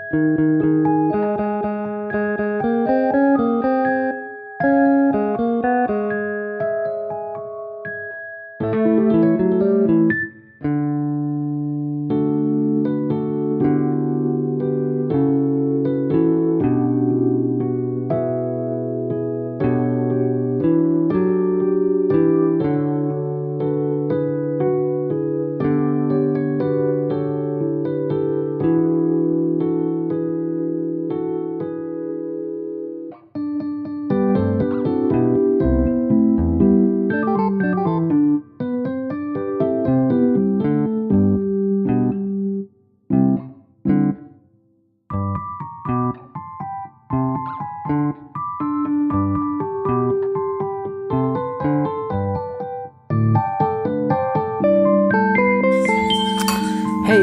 Hey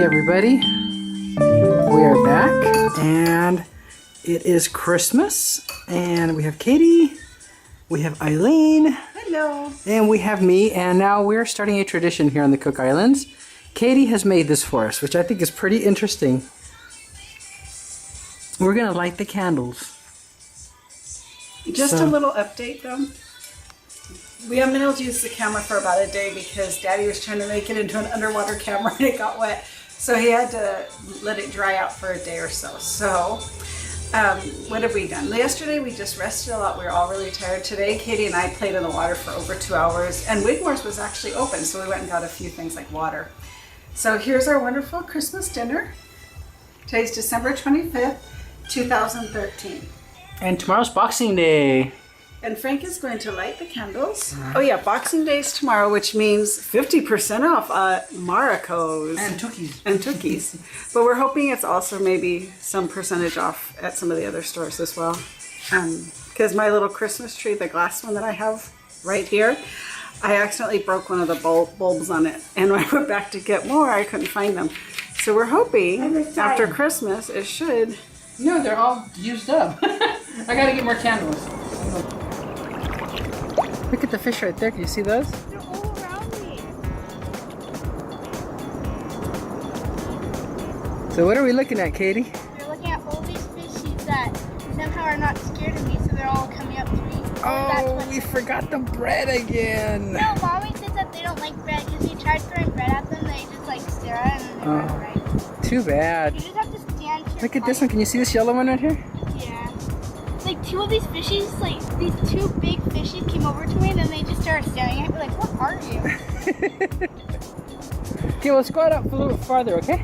everybody, we are back and it is Christmas and we have Katie, we have Eileen, hello, and we have me, and now we're starting a tradition here on the Cook Islands. Katie has made this for us, which I think is pretty interesting. We're gonna light the candles. Just a little update though. We haven't been able to use the camera for about a day because Daddy was trying to make it into an underwater camera and it got wet. So he had to let it dry out for a day or so. So what have we done? Yesterday we just rested a lot. We were all really tired. Today Katie and I played in the water for over 2 hours, and Wigmore's was actually open, so we went and got a few things like water. So here's our wonderful Christmas dinner. Today's December 25th, 2013. And tomorrow's Boxing Day. And Frank is going to light the candles. Oh yeah, Boxing Day is tomorrow, which means 50% off Maricos. And Tookies. And Tookies. But we're hoping it's also maybe some percentage off at some of the other stores as well. Because my little Christmas tree, the glass one that I have right here, I accidentally broke one of the bulbs on it. And when I went back to get more, I couldn't find them. So we're hoping after Christmas it should. No, they're all used up. I gotta get more candles. Look at the fish right there. Can you see those? They're all around me. So what are we looking at, Katie? We're looking at all these fishies that somehow are not scared of me, so they're all coming up to me. Oh, we forgot the bread again. No, Mommy says that they don't like bread because you tried throwing bread at them, they just like stare at it and they run right. Too bad. You just have to stand here. Look at this one. Can you see this yellow one right here? Yeah. Like two of these fishies, like these two big fishies came over to me and then they just started staring at me like, what are you? Okay, let's go out a little farther, okay?